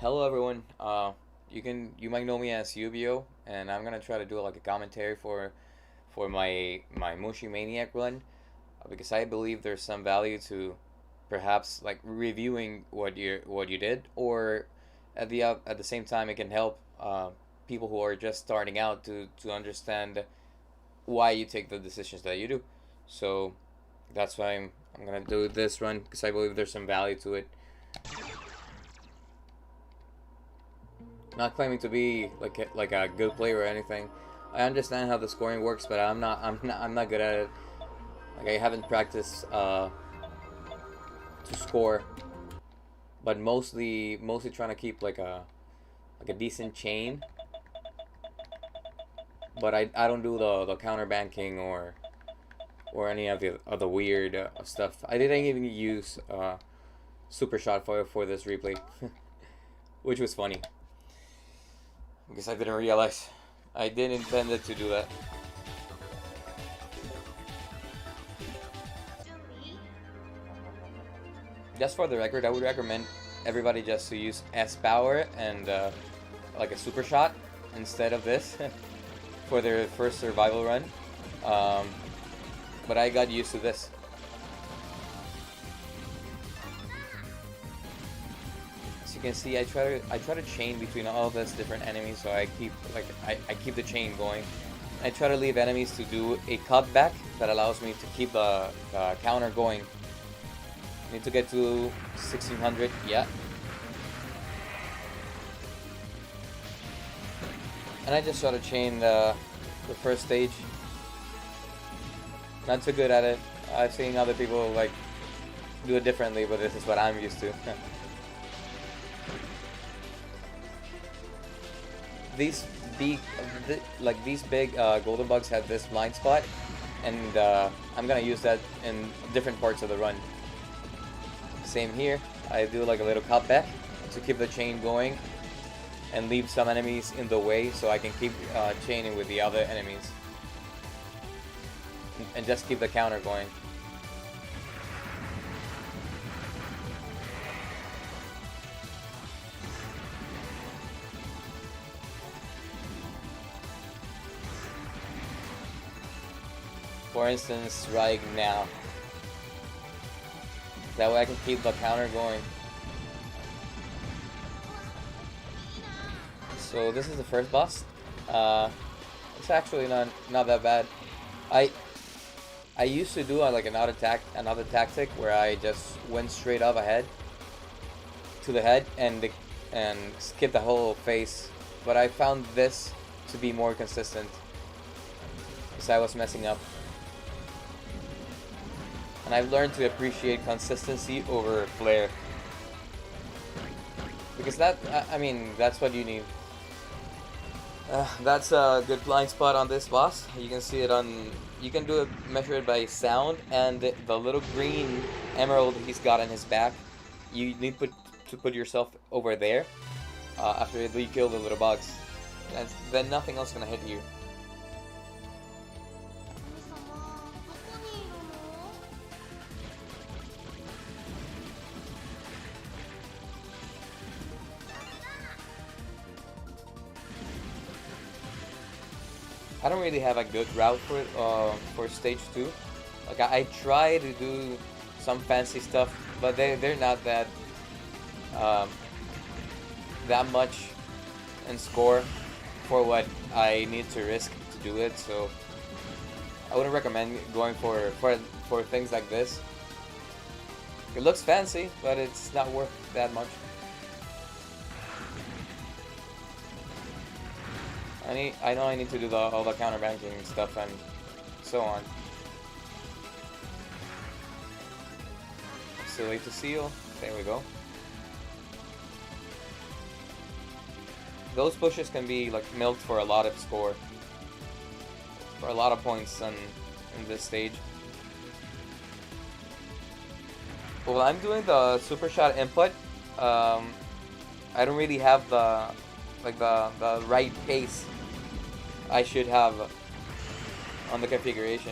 Hello everyone. You might know me as Yubio, and I'm gonna try to do like a commentary for my Mushi Maniac run, because I believe there's some value to perhaps like reviewing what you did, or at the same time it can help people who are just starting out to understand why you take the decisions that you do. So that's why I'm gonna do this run, because I believe there's some value to it. Not claiming to be like a good player or anything. I understand how the scoring works, but I'm not good at it. Like I haven't practiced to score, but mostly trying to keep like a decent chain. But I don't do the counter banking or any of the weird stuff. I didn't even use super shot for this replay, which was funny because I didn't realize I didn't intend it to do that. Just for the record, I would recommend everybody just to use S power and like a super shot instead of this for their first survival run. But I got used to this. As you can see, I try to chain between all this different enemies, so I keep the chain going. I try to leave enemies to do a cutback that allows me to keep the counter going. Need to get to 1600, yeah. And I just try to chain the first stage. Not too good at it. I've seen other people like do it differently, but this is what I'm used to. These big golden bugs have this blind spot, and I'm gonna use that in different parts of the run. Same here. I do like a little cutback to keep the chain going and leave some enemies in the way so I can keep chaining with the other enemies and just keep the counter going. For instance, right now. That way I can keep the counter going. So this is the first boss. It's actually not that bad. I used to do like another tactic where I just went straight up ahead to the head and skip the whole face. But I found this to be more consistent because I was messing up. And I've learned to appreciate consistency over flair. Because that's what you need. That's a good blind spot on this boss. You can see it you can measure it by sound, and the little green emerald he's got on his back. You need to put yourself over there after you kill the little bugs. And then nothing else is gonna hit you. I don't really have a good route for stage 2. Like I try to do some fancy stuff, but they're not that much in score for what I need to risk to do it. So I wouldn't recommend going for things like this. It looks fancy, but it's not worth that much. I know I need to do all the counter banking stuff and so on. Silly to seal. There we go. Those pushes can be like milked for a lot of score, for a lot of points in this stage. Well, I'm doing the super shot input. I don't really have the right pace I should have on the configuration.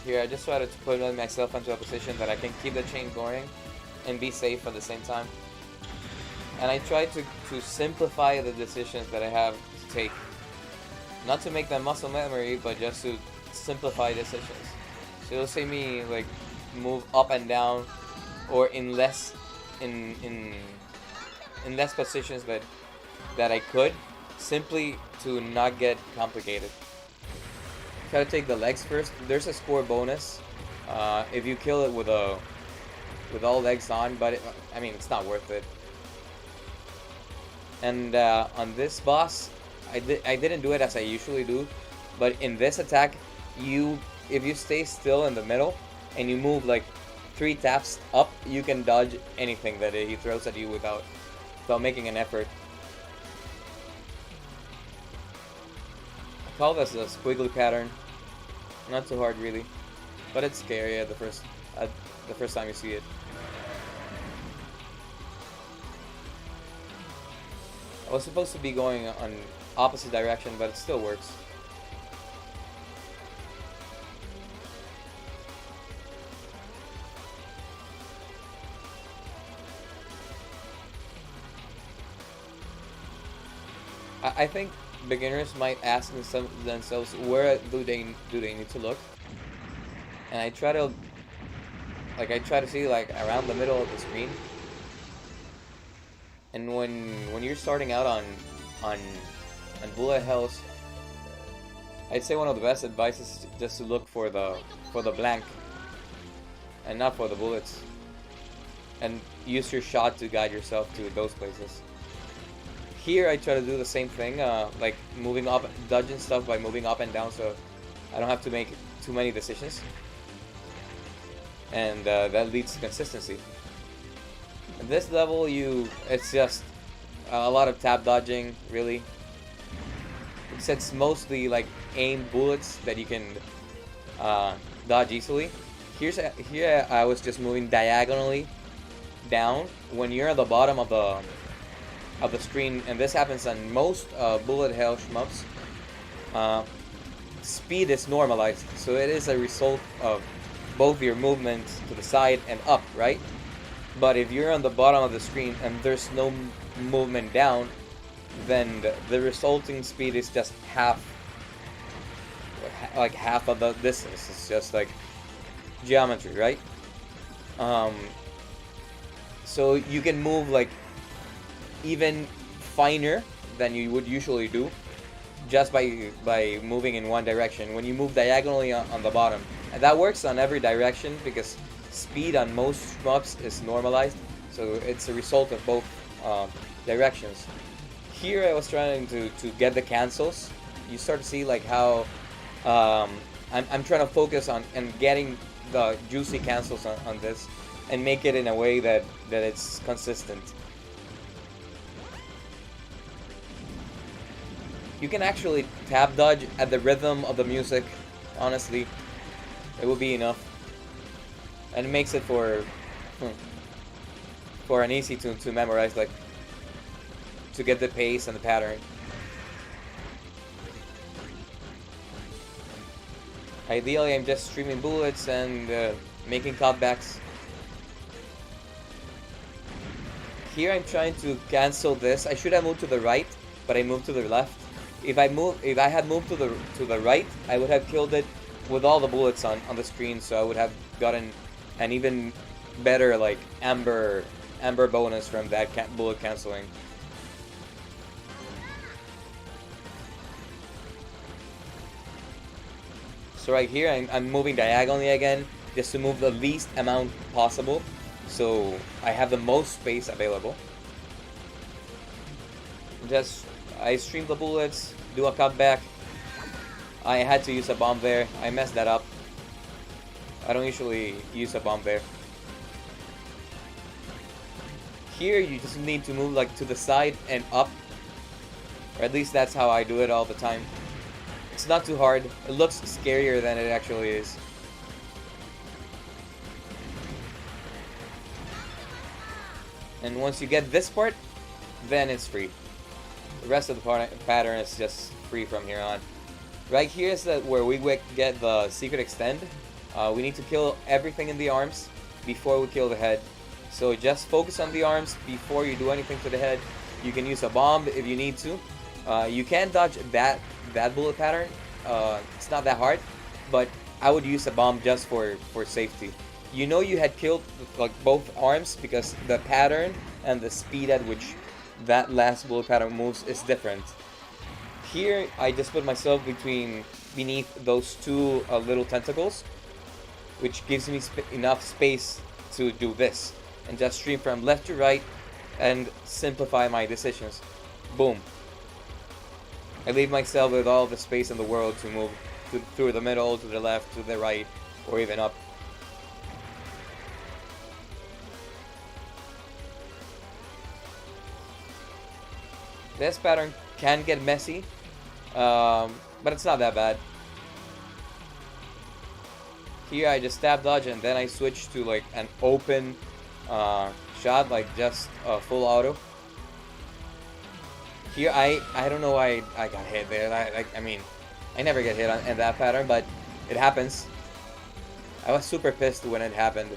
Here I just try to put myself into a position that I can keep the chain going and be safe at the same time. And I try to simplify the decisions that I have to take. Not to make them muscle memory, but just to simplify decisions. So you'll see me like move up and down, or in less in less positions that I could, simply to not get complicated. Try to take the legs first. There's a score bonus if you kill it with all legs on, but I mean, it's not worth it. And on this boss, I didn't do it as I usually do, but in this attack, if you stay still in the middle and you move like 3 taps up, you can dodge anything that he throws at you without making an effort. I call this a squiggly pattern. Not too hard really, but it's scary at the first time you see it. I was supposed to be going on opposite direction, but it still works. I think beginners might ask themselves, where do they need to look? And I try to see like around the middle of the screen. And when you're starting out on bullet hells, I'd say one of the best advice is just to look for the blank and not for the bullets, and use your shot to guide yourself to those places. Here I try to do the same thing, like moving up, dodging stuff by moving up and down, so I don't have to make too many decisions, and that leads to consistency. At this level, it's just a lot of tap dodging, really. It's mostly like aimed bullets that you can dodge easily. Here I was just moving diagonally down when you're at the bottom of the screen, and this happens on most bullet hell shmups. Speed is normalized, so it is a result of both your movement to the side and up, right? But if you're on the bottom of the screen and there's no movement down, then the resulting speed is just half of the distance. It's just like geometry, right? So you can move like even finer than you would usually do just by moving in one direction. When you move diagonally on the bottom, and that works on every direction because speed on most shmups is normalized, so it's a result of both directions. Here I was trying to get the cancels. You start to see like how I'm trying to focus on and getting the juicy cancels on this and make it in a way that it's consistent. You can actually tap dodge at the rhythm of the music. Honestly, it would be enough, and it makes it for an easy to memorize, like to get the pace and the pattern. Ideally, I'm just streaming bullets and making cutbacks. Here I'm trying to cancel this. I should have moved to the right, but I moved to the left. If I had moved to the right, I would have killed it with all the bullets on the screen, so I would have gotten an even better like amber bonus from that bullet canceling. So right here, I'm moving diagonally again, just to move the least amount possible, so I have the most space available. I stream the bullets, do a cutback. I had to use a bomb there. I messed that up. I don't usually use a bomb there. Here you just need to move like to the side and up, or at least that's how I do it all the time. It's not too hard. It looks scarier than it actually is. And once you get this part, then it's free. The rest of the pattern is just free from here on. Right here is where we get the secret extend. We need to kill everything in the arms before we kill the head. So just focus on the arms before you do anything to the head. You can use a bomb if you need to. You can dodge that bullet pattern. It's not that hard, but I would use a bomb just for safety. You know you had killed like both arms because the pattern and the speed at which that last bullet pattern moves is different. Here I just put myself beneath those two little tentacles, which gives me enough space to do this and just stream from left to right and simplify my decisions. Boom. I leave myself with all the space in the world to move through the middle, to the left, to the right, or even up. This pattern can get messy, but it's not that bad. Here I just stab dodge and then I switch to like an open shot, like just full auto. Here I don't know why I got hit there. I mean, I never get hit in that pattern, but it happens. I was super pissed when it happened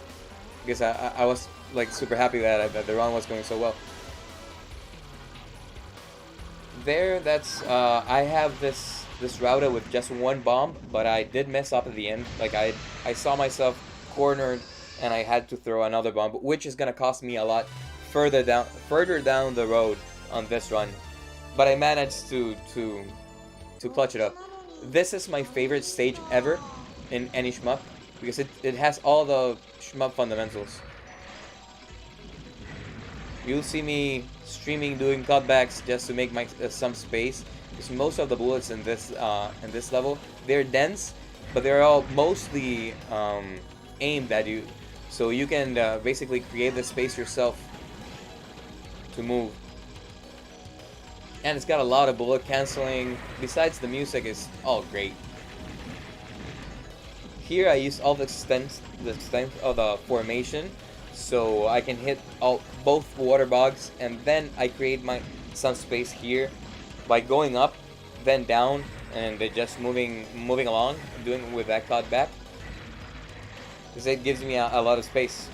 because I was like super happy that the run was going so well. There, that's I have this router with just one bomb, but I did mess up at the end. Like I saw myself cornered and I had to throw another bomb, which is gonna cost me a lot further down the road on this run. But I managed to clutch it up. This is my favorite stage ever in any shmup because it has all the shmup fundamentals. You'll see me streaming doing cutbacks just to make some space, because most of the bullets in this level, they're dense, but they're all mostly aimed at you, so you can basically create the space yourself to move. And it's got a lot of bullet canceling. Besides, the music is all great. Here I use all the strength of the formation, so I can hit both water bogs, and then I create some space here by going up, then down, and just moving along, doing it with that cutback, because it gives me a lot of space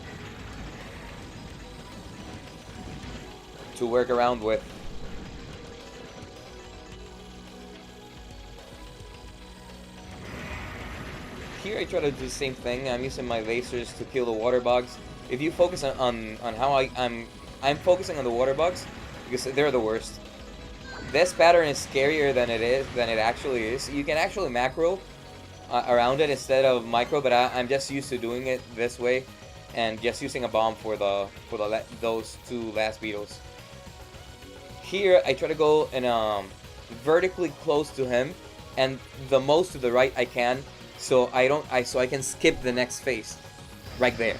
to work around with. Here I try to do the same thing. I'm using my lasers to kill the water bugs. If you focus on how I'm focusing on the water bugs because they're the worst. This pattern is scarier than it actually is. You can actually macro around it instead of micro, but I'm just used to doing it this way and just using a bomb for those two last beetles. Here I try to go in vertically close to him and the most to the right I can, so I can skip the next phase right there.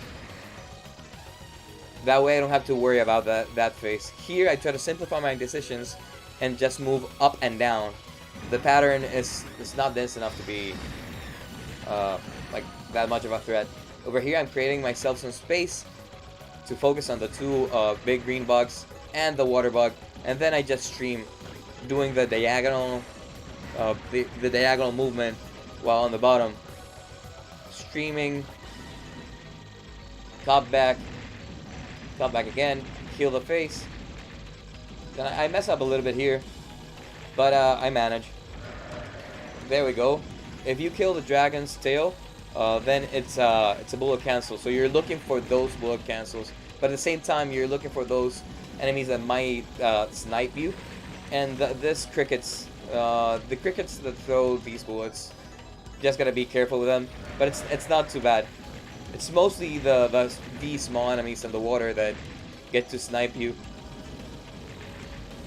That way I don't have to worry about that phase. Here I try to simplify my decisions and just move up and down. The pattern is not dense enough to be like that much of a threat. Over here I'm creating myself some space to focus on the two big green bugs and the water bug, and then I just stream doing the diagonal diagonal movement while on the bottom. Streaming, top back again, heal the face. Then I mess up a little bit here, but I manage. There we go. If you kill the dragon's tail, then it's a bullet cancel. So you're looking for those bullet cancels, but at the same time you're looking for those enemies that might snipe you. And the crickets that throw these bullets, just gotta be careful with them. But it's not too bad. It's mostly these small enemies in the water that get to snipe you.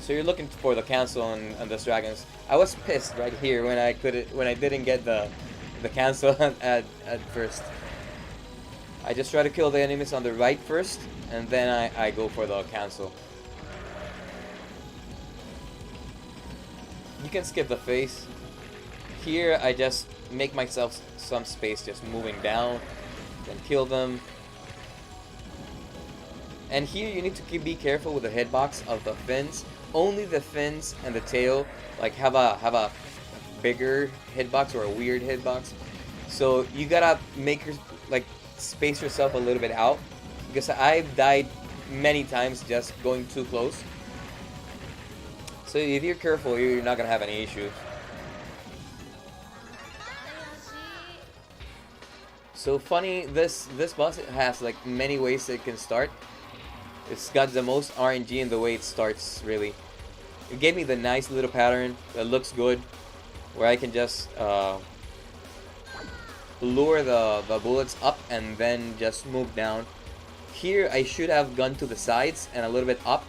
So you're looking for the cancel on the dragons. I was pissed right here when I didn't get the cancel at first. I just try to kill the enemies on the right first, and then I go for the cancel. You can skip the face. Here I just make myself some space, just moving down, then kill them. And here you need to be careful with the hitbox of the fins. Only the fins and the tail like have a bigger hitbox or a weird hitbox. So you gotta make your, like, space yourself a little bit out, because I've died many times just going too close. So if you're careful, you're not gonna have any issues. So funny, this boss has like many ways it can start. It's got the most RNG in the way it starts, really. It gave me the nice little pattern that looks good, where I can just lure the bullets up and then just move down. Here I should have gone to the sides and a little bit up,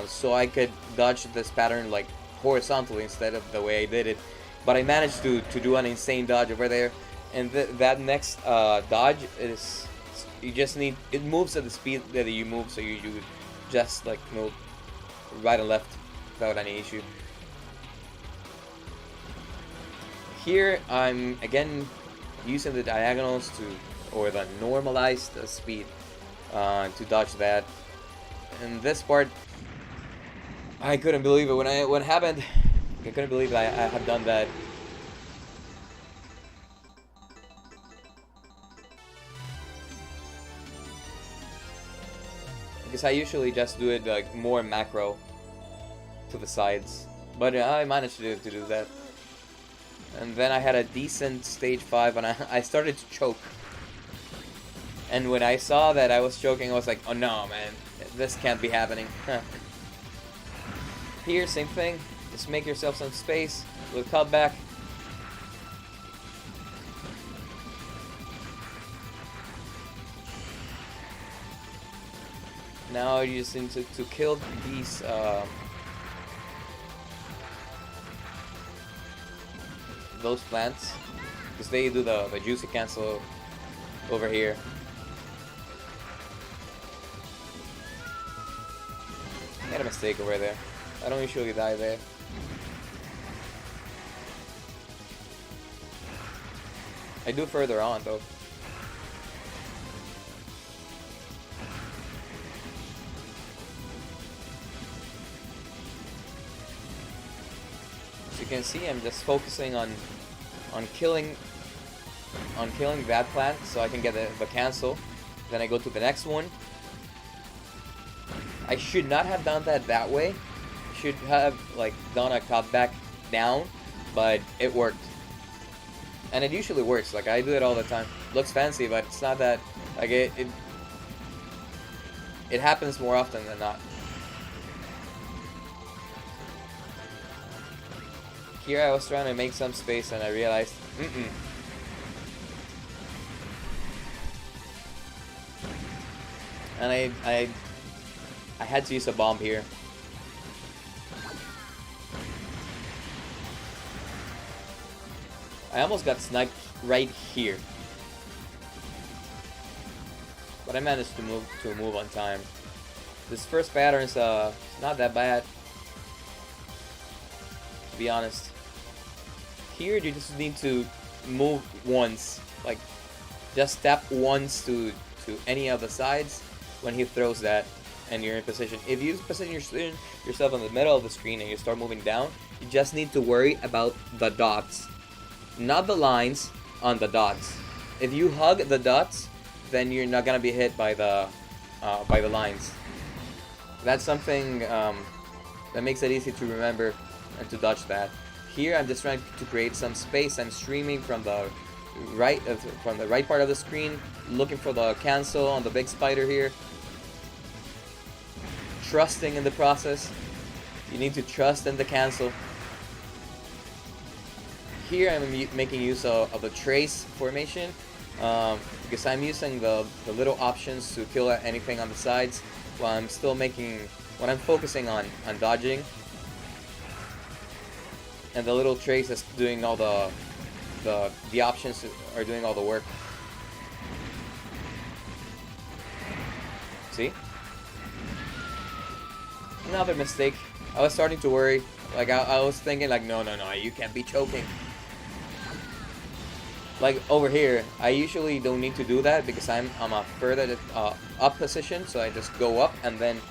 so I could dodge this pattern like horizontally instead of the way I did it. But I managed to do an insane dodge over there. And that next dodge is, you just need, it moves at the speed that you move, so you just like move right and left without any issue. Here I'm again using the diagonals or the normalized speed to dodge that. And this part, I couldn't believe it when it happened. I couldn't believe that I had done that. Because I usually just do it like more macro to the sides, but I managed to do that. And then I had a decent stage 5, and I started to choke. And when I saw that I was choking, I was like, oh no, man, this can't be happening. Here, same thing. Just make yourself some space with cutback. Now you just need to kill these those plants, because they do the juicy cancel over here. I made a mistake over there. I don't usually die there. I do further on though. As you can see, I'm just focusing on killing that plant so I can get the cancel. Then I go to the next one. I should not have done that way. I should have like done a cutback down, but it worked. And it usually works. Like, I do it all the time. Looks fancy, but it's not that. Like, it happens more often than not. Here I was trying to make some space and I realized, And I had to use a bomb here. I almost got sniped right here, but I managed to move on time. This first pattern's not that bad, to be honest. Here you just need to move once, like just tap once to any of the sides when he throws that, and you're in position. If you position yourself in the middle of the screen and you start moving down, you just need to worry about the dots, not the lines, on the dots. If you hug the dots, then you're not gonna be hit by the lines. That's something that makes it easy to remember and to dodge that. Here I'm just trying to create some space. I'm streaming from the right part of the screen, looking for the cancel on the big spider here. Trusting in the process. You need to trust in the cancel. Here I'm making use of the trace formation, because I'm using the little options to kill anything on the sides while I'm focusing on dodging. And the little trace is doing all the options are doing all the work. See? Another mistake. I was starting to worry. Like, I was thinking like, no, you can't be choking. Like over here, I usually don't need to do that because I'm a further up position, so I just go up and then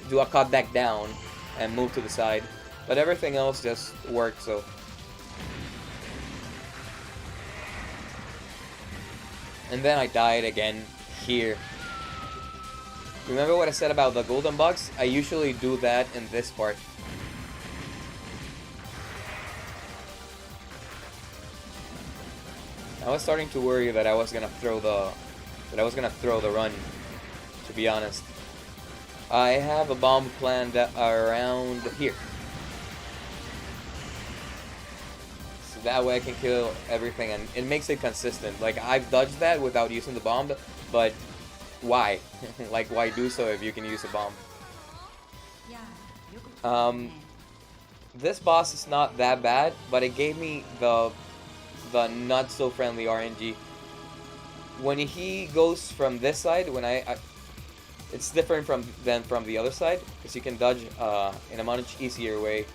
do a cut back down and move to the side. But everything else just worked, so. And then I died again here. Remember what I said about the golden bugs? I usually do that in this part. I was starting to worry that I was gonna throw the run, to be honest. I have a bomb planned around here. So that way I can kill everything, and it makes it consistent. Like, I've dodged that without using the bomb, but why? Like, why do so if you can use a bomb? This boss is not that bad, but it gave me the not so friendly RNG. When he goes from this side, when it's different than from the other side, because you can dodge in a much easier way.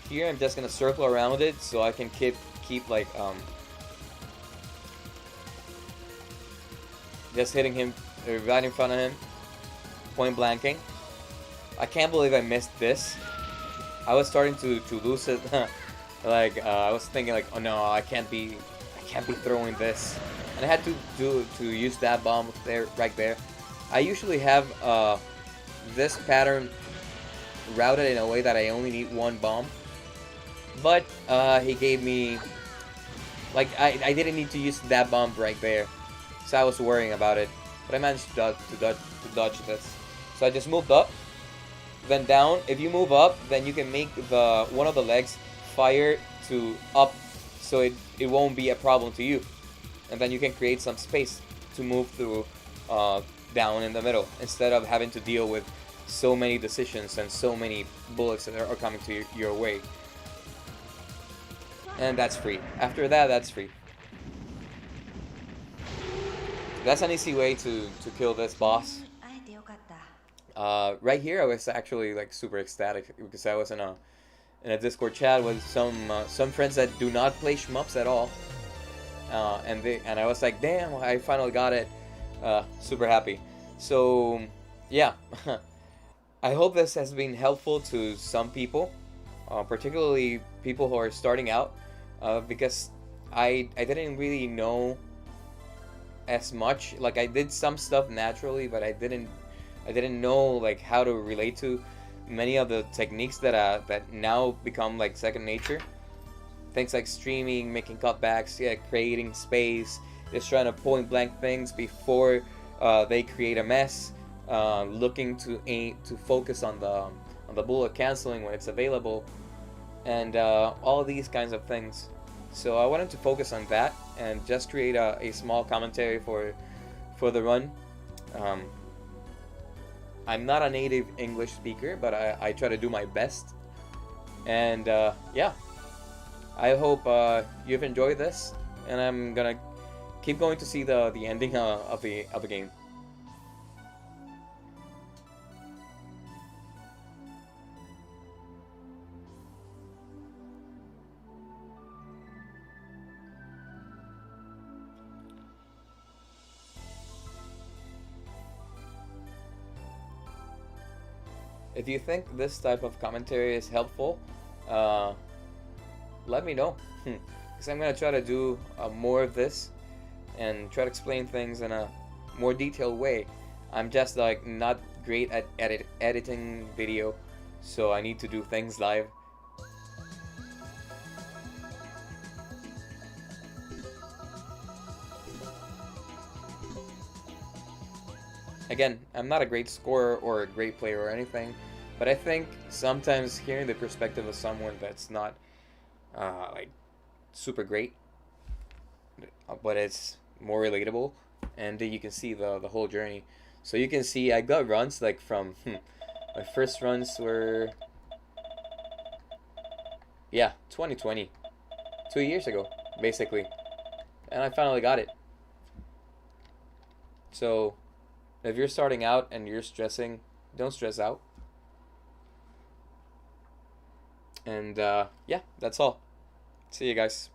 Here I'm just gonna circle around it so I can keep like just hitting him right in front of him, point blanking. I can't believe I missed this. I was starting to lose it. Like I was thinking like, oh no, I can't be throwing this, and I had to use that bomb right there. I usually have this pattern routed in a way that I only need one bomb, but he gave me, like, I didn't need to use that bomb right there, so I was worrying about it, but I managed to dodge this. So I just moved up, then down. If you move up, then you can make one of the legs fire to up, so it won't be a problem to you, and then you can create some space to move through down in the middle, instead of having to deal with so many decisions and so many bullets that are coming to your way. And that's free. After that, that's free. That's an easy way to kill this boss. Right here I was actually like super ecstatic because I was in a Discord chat with some friends that do not play shmups at all, and I was like, damn, I finally got it. Super happy. So yeah, I hope this has been helpful to some people, particularly people who are starting out, because I didn't really know as much. Like, I did some stuff naturally, but I didn't know like how to relate to many of the techniques that now become like second nature. Things like streaming, making cutbacks, yeah, creating space, just trying to point blank things before they create a mess, looking to focus on the bullet canceling when it's available, and all these kinds of things. So I wanted to focus on that and just create a small commentary for the run. I'm not a native English speaker, but I try to do my best. And yeah, I hope you've enjoyed this, and I'm gonna keep going to see the ending of the game. If you think this type of commentary is helpful, let me know, because I'm gonna try to do more of this and try to explain things in a more detailed way. I'm just like not great at editing video, so I need to do things live. Again, I'm not a great scorer or a great player or anything, but I think sometimes hearing the perspective of someone that's not like super great, but it's more relatable, and then you can see the whole journey. So you can see I got runs like from my first runs were 2020, 2 years ago basically, and I finally got it. So if you're starting out and you're stressing, don't stress out. And yeah, that's all. See you guys.